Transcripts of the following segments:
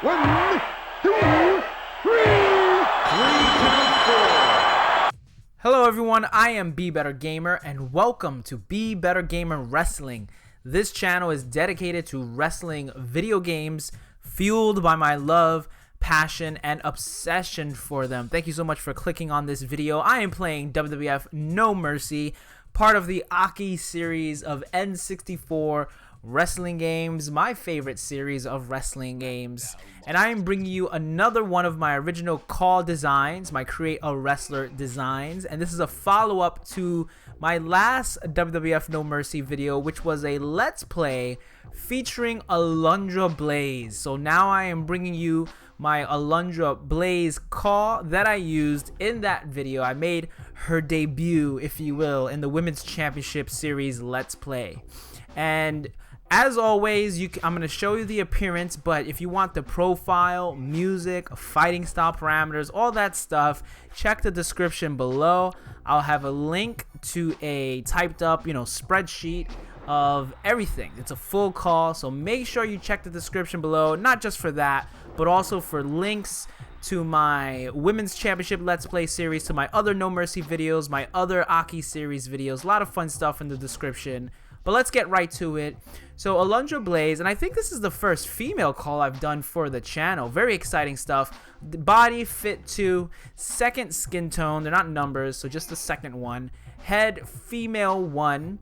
1, 2, 3. 3, 2, 4. Hello everyone, I am BeBetterGamer and welcome to BeBetterGamerWrestling. This channel is dedicated to wrestling video games fueled by my love, passion, and obsession for them. Thank you so much for clicking on this video. I am playing WWF No Mercy, part of the CAW series of N64 wrestling games, my favorite series of wrestling games. And I am bringing you another one of my original CAW designs, my Create a Wrestler designs. And this is a follow-up to my last WWF No Mercy video, which was a Let's Play featuring Alundra Blayze. So now I am bringing you my Alundra Blayze CAW that I used in that video. I made her debut, if you will, in the Women's Championship Series Let's Play. And as always, I'm going to show you the appearance, but if you want the profile, music, fighting style parameters, all that stuff, check the description below. I'll have a link to a typed up, spreadsheet of everything. It's a full CAW, so make sure you check the description below, not just for that, but also for links to my Women's Championship Let's Play series, to my other No Mercy videos, my other CAW series videos. A lot of fun stuff in the description. But let's get right to it. So Alundra Blayze, and I think this is the first female CAW I've done for the channel. Very exciting stuff. The body fit to, second skin tone. They're not numbers, so just the second one. Head female 1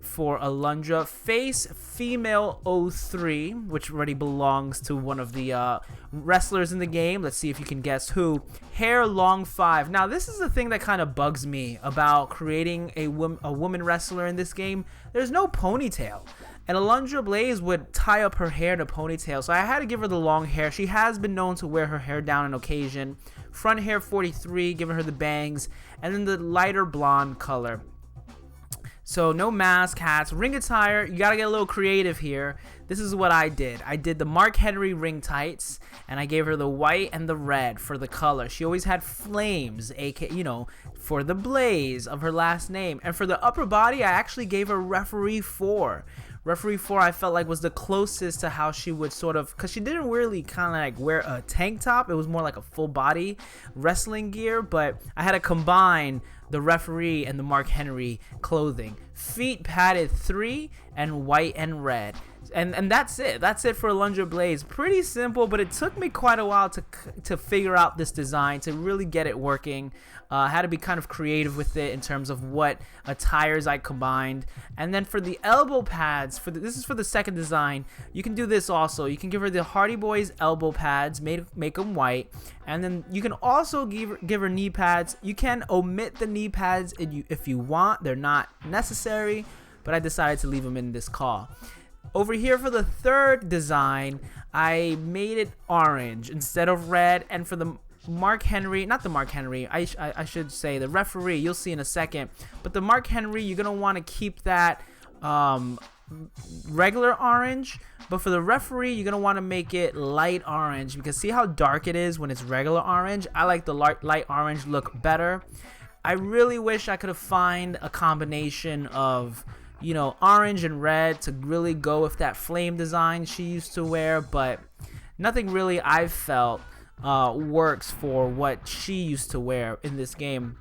for Alundra. Face female 03, which already belongs to one of the wrestlers in the game. Let's see if you can guess who. Hair long 5. Now this is the thing that kind of bugs me about creating a woman wrestler in this game. There's no ponytail, and Alundra Blayze would tie up her hair in a ponytail, so I had to give her the long hair. She has been known to wear her hair down on occasion. Front hair 43, giving her the bangs, and then the lighter blonde color. So no mask, hats, ring attire. You gotta get a little creative here. This is what I did. I did the Mark Henry ring tights, and I gave her the white and the red for the color. She always had flames, aka, for the blaze of her last name. And for the upper body, I actually gave her referee 4. Referee 4 I felt like was the closest to how she would sort of, because she didn't really kind of like wear a tank top. It was more like a full body wrestling gear, but I had to combine the referee and the Mark Henry clothing. Feet padded 3 and white and red. And that's it. That's it for Alundra Blayze. Pretty simple, but it took me quite a while to figure out this design, to really get it working. I had to be kind of creative with it in terms of what attires I combined. And then for the elbow pads, this is for the second design, you can do this also. You can give her the Hardy Boys elbow pads, make them white. And then you can also give her knee pads. You can omit the knee pads if you want. They're not necessary, but I decided to leave them in this CAW. Over here for the third design, I made it orange instead of red. And for the Mark Henry, not the Mark Henry, I should say the referee, you'll see in a second. But the Mark Henry, you're going to want to keep that regular orange. But for the referee, you're going to want to make it light orange, because see how dark it is when it's regular orange? I like the light orange look better. I really wish I could have found a combination of orange and red to really go with that flame design she used to wear, but nothing really I felt works for what she used to wear in this game.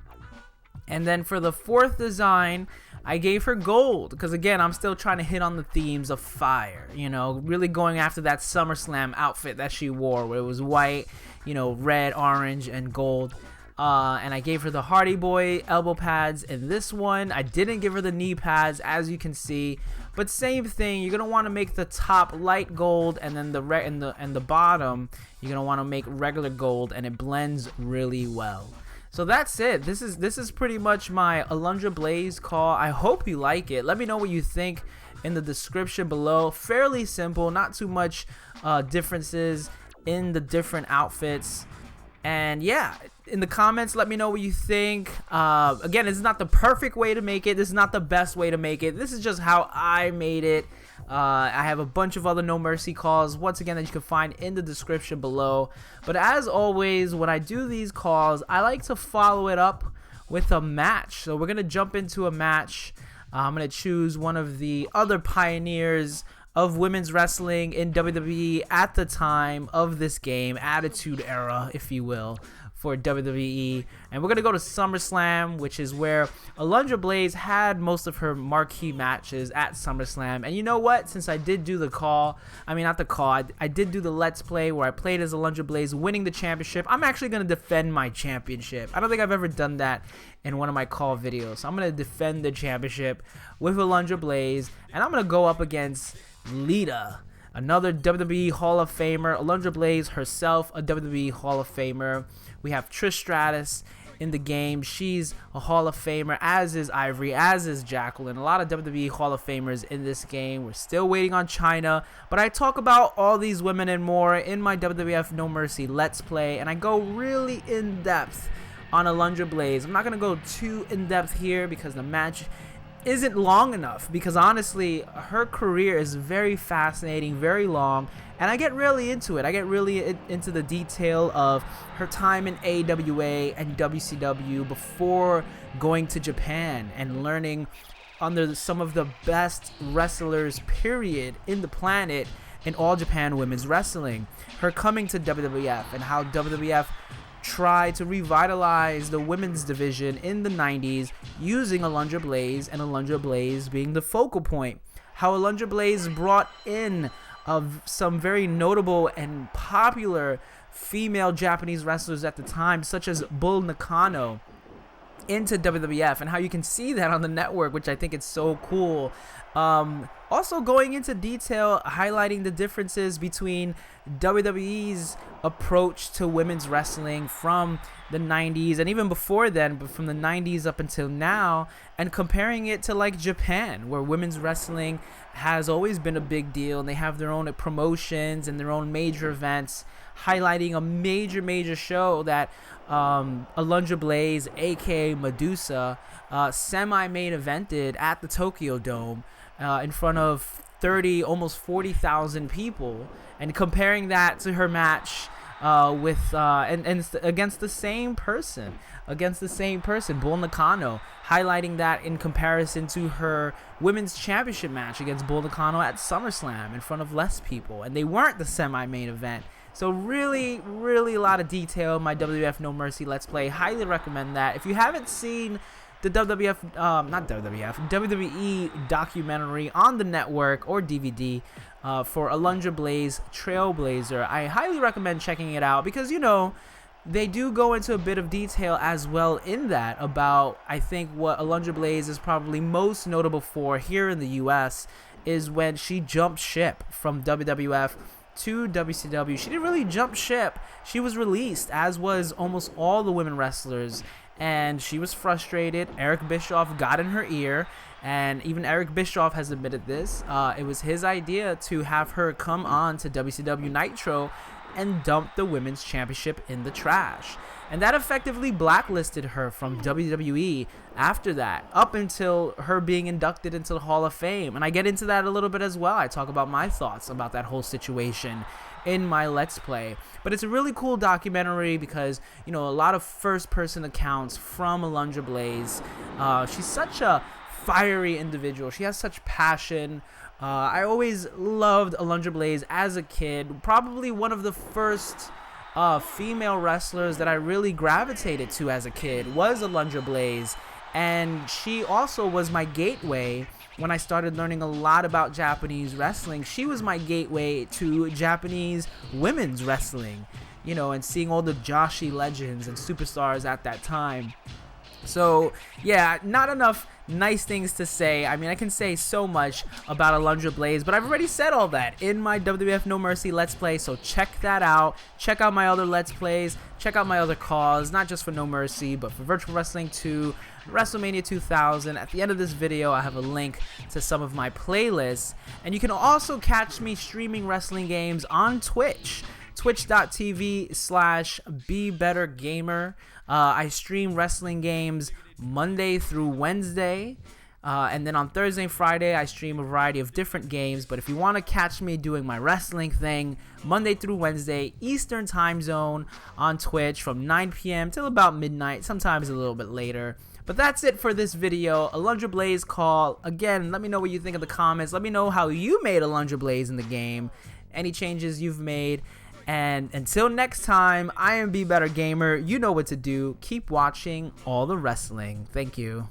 And then for the fourth design, I gave her gold, because again, I'm still trying to hit on the themes of fire, really going after that SummerSlam outfit that she wore, where it was white, red, orange, and gold. And I gave her the Hardy Boy elbow pads in this one. I didn't give her the knee pads, as you can see, but same thing. You're gonna want to make the top light gold, and then the bottom you're gonna want to make regular gold, and it blends really well. So that's it. This is pretty much my Alundra Blayze CAW. I hope you like it. Let me know what you think in the description below. Fairly simple, not too much differences in the different outfits. And yeah, in the comments, let me know what you think. Again, this is not the perfect way to make it. This is not the best way to make it. This is just how I made it. I have a bunch of other No Mercy CAWs, once again, that you can find in the description below. But as always, when I do these CAWs, I like to follow it up with a match. So we're going to jump into a match. I'm going to choose one of the other pioneers of women's wrestling in WWE at the time of this game, Attitude Era, if you will, for WWE. And we're going to go to SummerSlam, which is where Alundra Blayze had most of her marquee matches at SummerSlam. And you know what? Since I did do the call, I mean, not the call, I did do the Let's Play where I played as Alundra Blayze winning the championship. I'm actually going to defend my championship. I don't think I've ever done that in one of my call videos. So I'm going to defend the championship with Alundra Blayze, and I'm going to go up against Lita, another WWE Hall of Famer. Alundra Blayze herself, a WWE Hall of Famer. We have Trish Stratus in the game. She's a Hall of Famer, as is Ivory, as is Jacqueline. A lot of WWE Hall of Famers in this game. We're still waiting on China, but I talk about all these women and more in my WWF No Mercy Let's Play, and I go really in depth on Alundra Blayze. I'm not going to go too in depth here because the match isn't long enough, because honestly her career is very fascinating, very long, and I get really into it. I get really into the detail of her time in AWA and WCW before going to Japan and learning under some of the best wrestlers period in the planet in All Japan Women's Wrestling. Her coming to WWF and how WWF tried to revitalize the women's division in the 90s using Alundra Blayze, and Alundra Blayze being the focal point. How Alundra Blayze brought in some very notable and popular female Japanese wrestlers at the time, such as Bull Nakano, into WWF, and how you can see that on the network, which I think is so cool. Also going into detail, highlighting the differences between WWE's approach to women's wrestling from the 90s and even before then, but from the 90s up until now, and comparing it to like Japan, where women's wrestling has always been a big deal, and they have their own promotions and their own major events, highlighting a major show that Alundra Blayze, aka Medusa, semi-main evented at the Tokyo Dome in front of 30, almost 40,000 people, and comparing that to her match against the same person, Bull Nakano, highlighting that in comparison to her women's championship match against Bull Nakano at SummerSlam in front of less people, and they weren't the semi-main event. So really a lot of detail in my WWF No Mercy Let's Play. Highly recommend that. If you haven't seen the WWE documentary on the network or DVD for Alundra Blayze, Trailblazer, I highly recommend checking it out, because, you know, they do go into a bit of detail as well in that about, I think, what Alundra Blayze is probably most notable for here in the US is when she jumped ship from WWF to WCW. She didn't really jump ship. She was released, as was almost all the women wrestlers, and she was frustrated. Eric Bischoff got in her ear, and even Eric Bischoff has admitted this. It was his idea to have her come on to WCW Nitro and dump the women's championship in the trash, and that effectively blacklisted her from WWE after that, up until her being inducted into the Hall of Fame. And I get into that a little bit as well. I talk about my thoughts about that whole situation in my Let's Play. But it's a really cool documentary because, you know, a lot of first-person accounts from Alundra Blayze. She's such a fiery individual. She has such passion. I always loved Alundra Blayze as a kid. Probably one of the first female wrestlers that I really gravitated to as a kid was Alundra Blayze, and she also was my gateway when I started learning a lot about Japanese wrestling. She was my gateway to Japanese women's wrestling, you know, and seeing all the Joshi legends and superstars at that time. So yeah, not enough nice things to say. I mean, I can say so much about Alundra Blayze, but I've already said all that in my WWF No Mercy Let's Play, so check that out. Check out my other Let's Plays. Check out my other calls, not just for No Mercy, but for Virtual Wrestling 2, WrestleMania 2000. At the end of this video, I have a link to some of my playlists, and you can also catch me streaming wrestling games on Twitch. Twitch.tv/BeBetterGamer. I stream wrestling games Monday through Wednesday, and then on Thursday and Friday I stream a variety of different games. But if you want to catch me doing my wrestling thing, Monday through Wednesday, Eastern time zone on Twitch from 9 p.m. till about midnight, sometimes a little bit later. But that's it for this video. Alundra Blayze CAW. Again, let me know what you think in the comments. Let me know how you made Alundra Blayze in the game. Any changes you've made. And until next time, I am BeBetterGamer. You know what to do. Keep watching all the wrestling. Thank you.